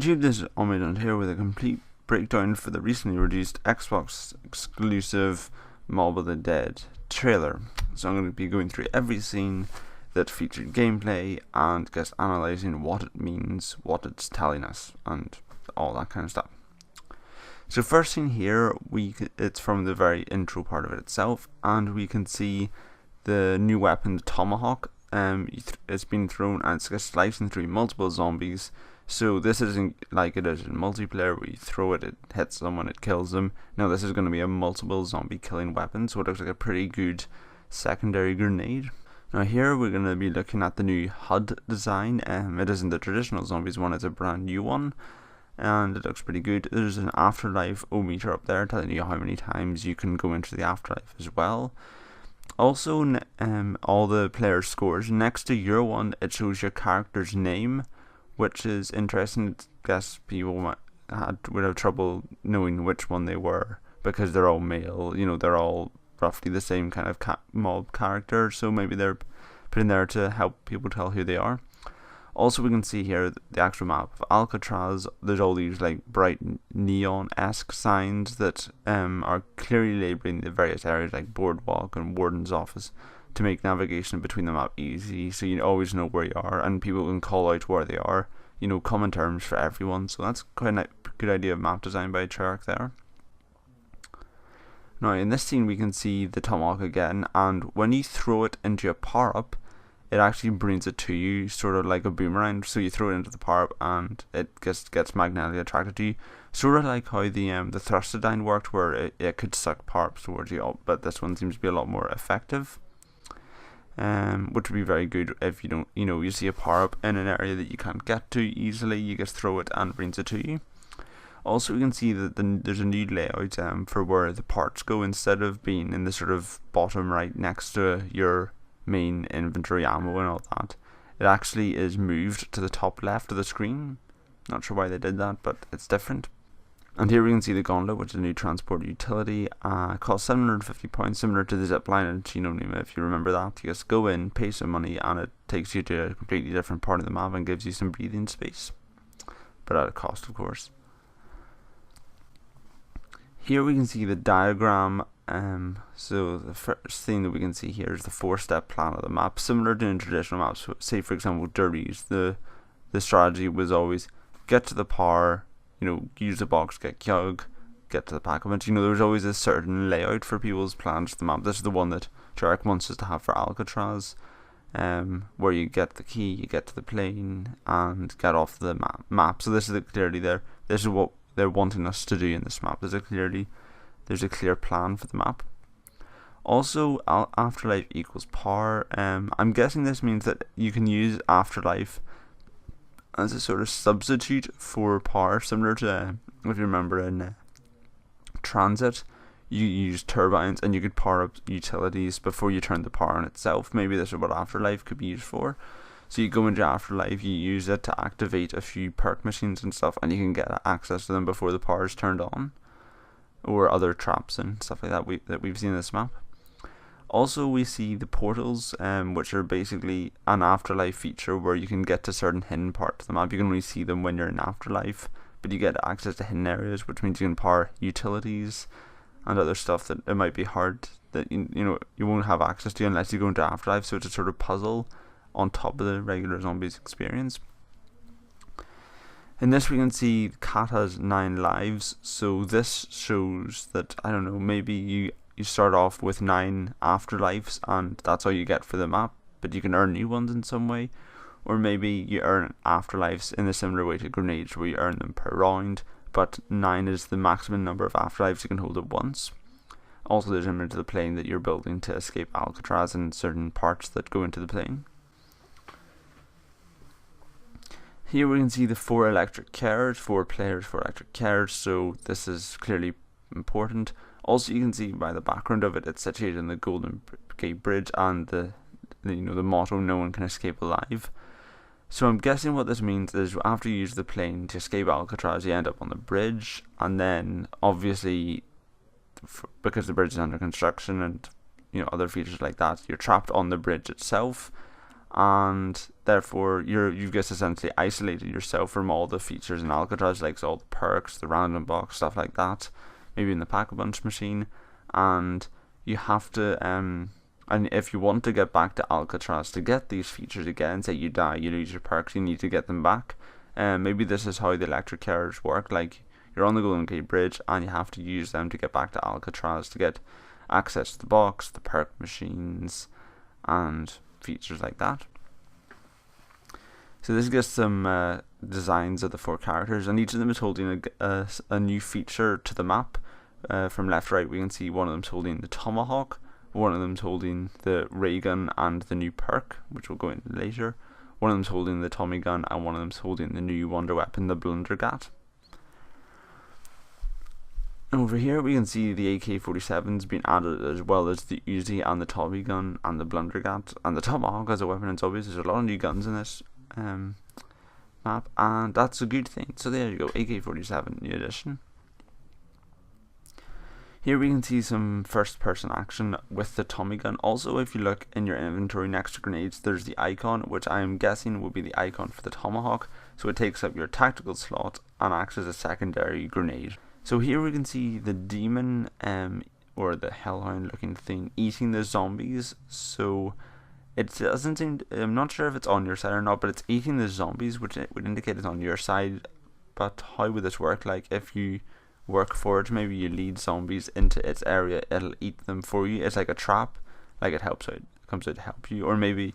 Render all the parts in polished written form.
YouTube, this is Omid here with a complete breakdown for the recently released Xbox exclusive Mob of the Dead trailer. So I'm going to be going through every scene that featured gameplay and just analysing what it means, what it's telling us, and all that kind of stuff. So first scene here, it's from the very intro part of it itself, and we can see the new weapon, the Tomahawk. It's been thrown and it's slicing through multiple zombies. So this isn't like it is in multiplayer where you throw it, it hits someone, it kills them. No, this is going to be a multiple zombie killing weapon, so it looks like a pretty good secondary grenade. Now here we're going to be looking at the new HUD design. It isn't the traditional zombies one, it's a brand new one, and it looks pretty good. There's an afterlife meter up there telling you how many times you can go into the afterlife as well. Also, all the player scores. Next to your one, it shows your character's name, which is interesting. I guess people would have trouble knowing which one they were because they're all male. You know, they're all roughly the same kind of mob character, so maybe they're put in there to help people tell who they are. Also, we can see here the actual map of Alcatraz. There's all these like bright neon-esque signs that are clearly labelling the various areas like Boardwalk and Warden's office to make navigation between the map easy, so you always know where you are and people can call out where they are. You know, common terms for everyone. So that's quite a good idea of map design by Treyarch there. Now in this scene we can see the Tomahawk again, and when you throw it into a power-up, it actually brings it to you, sort of like a boomerang. So you throw it into the power-up and it just gets magnetically attracted to you. Sort of like how the Thrustodyne worked, where it could suck power-ups towards you, but this one seems to be a lot more effective. Which would be very good if you don't, you see a power-up in an area that you can't get to easily, you just throw it and it brings it to you. Also, we can see that there's a new layout for where the parts go. Instead of being in the sort of bottom right next to your main inventory ammo and all that, it actually is moved to the top left of the screen. Not sure why they did that, but it's different. And here we can see the Gauntlet, which is a new transport utility. Costs £750, similar to the zipline and Nima, if you remember that. You just go in, pay some money, and it takes you to a completely different part of the map and gives you some breathing space, but at a cost, of course. Here we can see the diagram. So the first thing that we can see here is the 4-step plan of the map, similar to in traditional maps. Say for example Dirties, the strategy was always get to the power, use the box, get Kyog, get to the package. There was always a certain layout for people's plans for the map. This is the one that Treyarch wants us to have for Alcatraz, where you get the key, you get to the plane, and get off the map. So this is clearly there. This is what they're wanting us to do in this map. There's a clear plan for the map. Also, afterlife equals power. I'm guessing this means that you can use afterlife as a sort of substitute for power, similar to if you remember in Transit, you use turbines and you could power up utilities before you turn the power on itself. Maybe this is what afterlife could be used for. So you go into afterlife, you use it to activate a few perk machines and stuff, and you can get access to them before the power is turned on, or other traps and stuff like that we've seen in this map. Also, we see the portals, which are basically an afterlife feature where you can get to certain hidden parts of the map. You can only see them when you're in afterlife, but you get access to hidden areas, which means you can power utilities and other stuff that it might be hard that you won't have access to unless you go into afterlife. So it's a sort of puzzle on top of the regular zombies experience. In this we can see the cat has 9 lives, so this shows that, I don't know, maybe you start off with 9 afterlives and that's all you get for the map, but you can earn new ones in some way. Or maybe you earn afterlives in a similar way to grenades, where you earn them per round, but 9 is the maximum number of afterlives you can hold at once. Also, there's an image of the plane that you're building to escape Alcatraz and certain parts that go into the plane. Here we can see the 4 electric carriage, 4 players, 4 electric carriage, so this is clearly important. Also, you can see by the background of it, it's situated in the Golden Gate Bridge, and the motto, "No one can escape alive." So I'm guessing what this means is after you use the plane to escape Alcatraz, you end up on the bridge, and then obviously, because the bridge is under construction and other features like that, you're trapped on the bridge itself. and therefore you've just essentially isolated yourself from all the features in Alcatraz, like all the perks, the random box, stuff like that, maybe in the Pack-a-Punch machine, and you have to and if you want to get back to Alcatraz to get these features again, say you die, you lose your perks, you need to get them back. Maybe this is how the electric carriage work, like you're on the Golden Gate Bridge and you have to use them to get back to Alcatraz to get access to the box, the perk machines, and features like that. So this gives some designs of the 4 characters, and each of them is holding a new feature to the map. From left to right we can see one of them's holding the tomahawk, one of them's holding the ray gun and the new perk, which we'll go into later. One of them's holding the Tommy gun, and one of them's holding the new wonder weapon, the blundergat. Over here we can see the AK-47's been added, as well as the Uzi and the Tommy gun and the blundergat and the tomahawk as a weapon in zombies. There's a lot of new guns in this map, and that's a good thing. So there you go, AK-47 new edition. Here we can see some first person action with the Tommy gun. Also, if you look in your inventory next to grenades, there's the icon, which I am guessing will be the icon for the tomahawk. So it takes up your tactical slot and acts as a secondary grenade. So here we can see the demon or the hellhound looking thing eating the zombies. So it doesn't seem, I'm not sure if it's on your side or not, but it's eating the zombies, which it would indicate it's on your side. But how would this work? Like if you work for it, maybe you lead zombies into its area, it'll eat them for you. It's like a trap, like it comes out to help you. Or maybe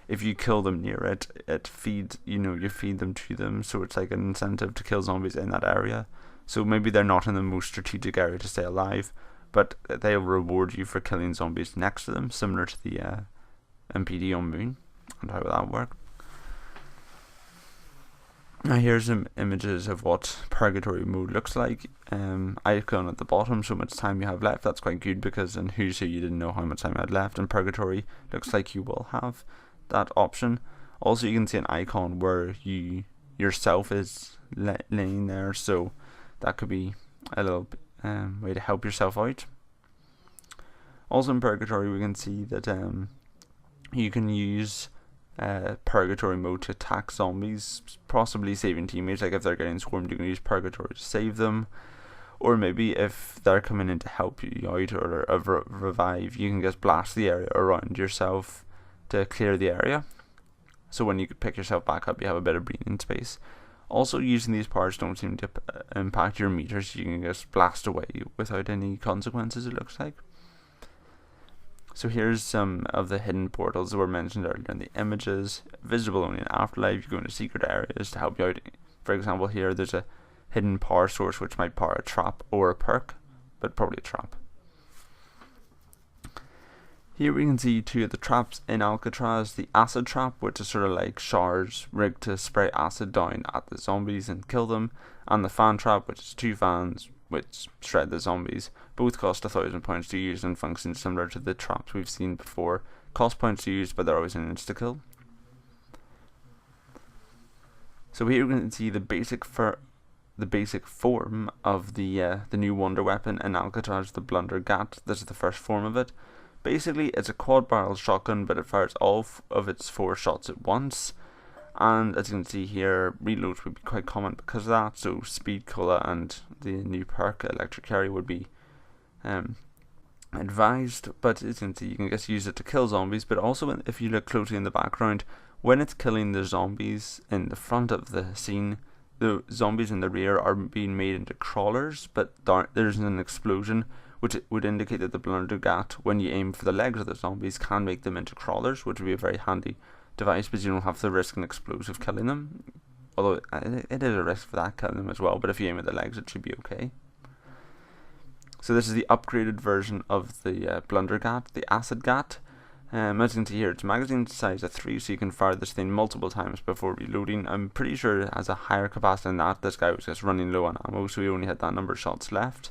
if you kill them near it, it feeds, you feed them to them, so it's like an incentive to kill zombies in that area. So maybe they're not in the most strategic area to stay alive, but they'll reward you for killing zombies next to them, similar to the MPD on Moon. And how would that work? Now here's some images of what Purgatory mode looks like. Icon at the bottom, so much time you have left. That's quite good, because in Who's Who you didn't know how much time you had left. In Purgatory, looks like you will have that option. Also, you can see an icon where you yourself is laying there, so that could be a little way to help yourself out. Also in Purgatory we can see that you can use Purgatory mode to attack zombies, possibly saving teammates. Like if they're getting swarmed, you can use Purgatory to save them, or maybe if they're coming in to help you out or revive, you can just blast the area around yourself to clear the area, so when you pick yourself back up you have a bit of breathing space. Also, using these powers don't seem to impact your meters. You can just blast away without any consequences, it looks like. So here's some of the hidden portals that were mentioned earlier in the images. Visible only in Afterlife. You go into secret areas to help you out. For example, here there's a hidden power source which might power a trap or a perk, but probably a trap. Here we can see 2 of the traps in Alcatraz. The acid trap, which is sort of like showers rigged to spray acid down at the zombies and kill them, and the fan trap, which is 2 fans which shred the zombies. Both cost £1,000 to use and function similar to the traps we've seen before. Cost points to use, but they're always an insta-kill. So here we can see the basic form of the new wonder weapon in Alcatraz, the blundergat. This is the first form of it. Basically, it's a quad-barrel shotgun, but it fires all of its 4 shots at once. And as you can see here, reloads would be quite common because of that. So speed, cola, and the new perk, electric carry, would be advised. But as you can see, you can just use it to kill zombies. But also, if you look closely in the background, when it's killing the zombies in the front of the scene, the zombies in the rear are being made into crawlers. But there's an explosion, which would indicate that the blundergat, when you aim for the legs of the zombies, can make them into crawlers, which would be a very handy device, because you don't have to risk an explosive killing them. Although it is a risk for that killing them as well, but if you aim at the legs it should be okay. So this is the upgraded version of the blundergat, the acid gat. As you can see here, it's magazine size of 3, so you can fire this thing multiple times before reloading. I'm pretty sure it has a higher capacity than that. This guy was just running low on ammo, so he only had that number of shots left.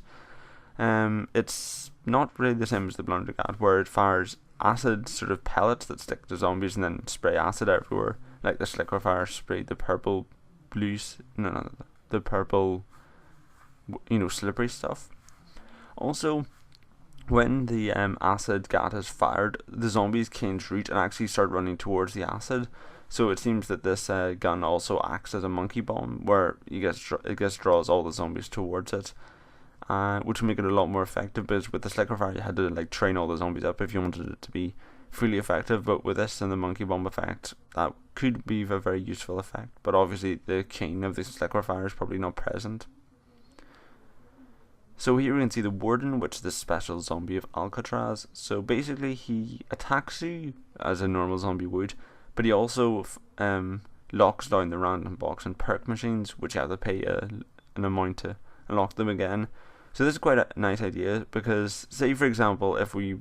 It's not really the same as the blundergat, where it fires acid sort of pellets that stick to zombies and then spray acid everywhere, like this liquefier sprayed the purple the purple slippery stuff. Also, when the acid gat is fired, the zombies change route and actually start running towards the acid. So it seems that this gun also acts as a monkey bomb, where it draws all the zombies towards it, which will make it a lot more effective. Because with the slicker fire, you had to like train all the zombies up if you wanted it to be fully effective. But with this and the monkey bomb effect, that could be a very useful effect. But obviously, the king of the slicker fire is probably not present. So here we can see the warden, which is the special zombie of Alcatraz. So basically, he attacks you as a normal zombie would, but he also locks down the random box and perk machines, which you have to pay an amount to unlock them again. So this is quite a nice idea, because say for example, if we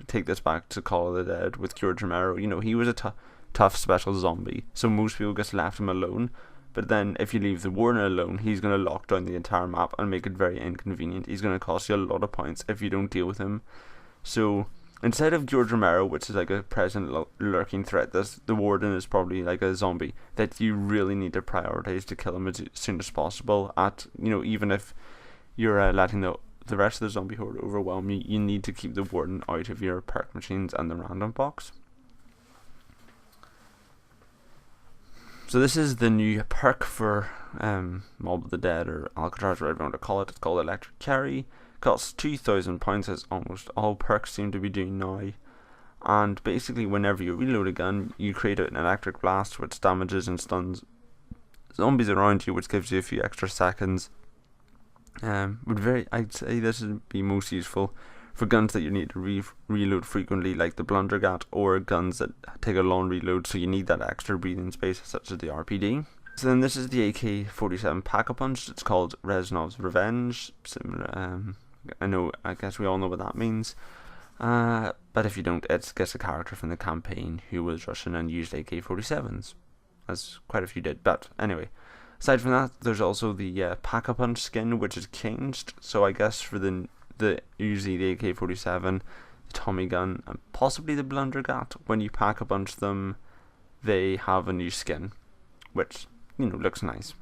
take this back to Call of the Dead with George Romero, he was a tough special zombie, so most people just left him alone. But then if you leave the warden alone, he's going to lock down the entire map and make it very inconvenient. He's going to cost you a lot of points if you don't deal with him. So instead of George Romero, which is like a present lurking threat, the warden is probably like a zombie that you really need to prioritize to kill him as soon as possible. Even if you're letting the rest of the zombie horde overwhelm you, you need to keep the warden out of your perk machines and the random box. So this is the new perk for Mob of the Dead, or Alcatraz, whatever you want to call it. It's called Electric Carry. Costs £2,000, as almost all perks seem to be doing now. And basically, whenever you reload a gun, you create an electric blast which damages and stuns zombies around you, which gives you a few extra seconds. I'd say this would be most useful for guns that you need to reload frequently, like the blundergat, or guns that take a long reload, so you need that extra breathing space, such as the RPD. So then this is the AK-47 Pack-a-Punch. It's called Reznov's Revenge. Similar, I guess we all know what that means. But if you don't, it's a character from the campaign who was Russian and used AK-47s, as quite a few did. But anyway, aside from that, there's also the Pack-a-Punch skin, which is changed. So I guess for usually the AK-47, the Tommy gun, and possibly the blundergat, when you pack-a-punch them, they have a new skin, which looks nice.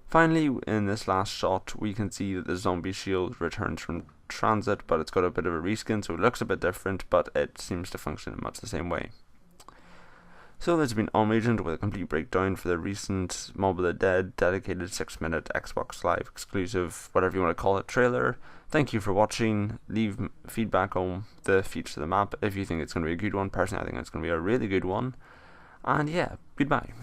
Finally, in this last shot, we can see that the zombie shield returns from transit, but it's got a bit of a reskin, so it looks a bit different, but it seems to function in much the same way. So there's been Agent with a complete breakdown for the recent Mob of the Dead dedicated 6-minute Xbox Live exclusive, whatever you want to call it, trailer. Thank you for watching. Leave feedback on the feature of the map if you think it's going to be a good one. Personally, I think it's going to be a really good one. And yeah, goodbye.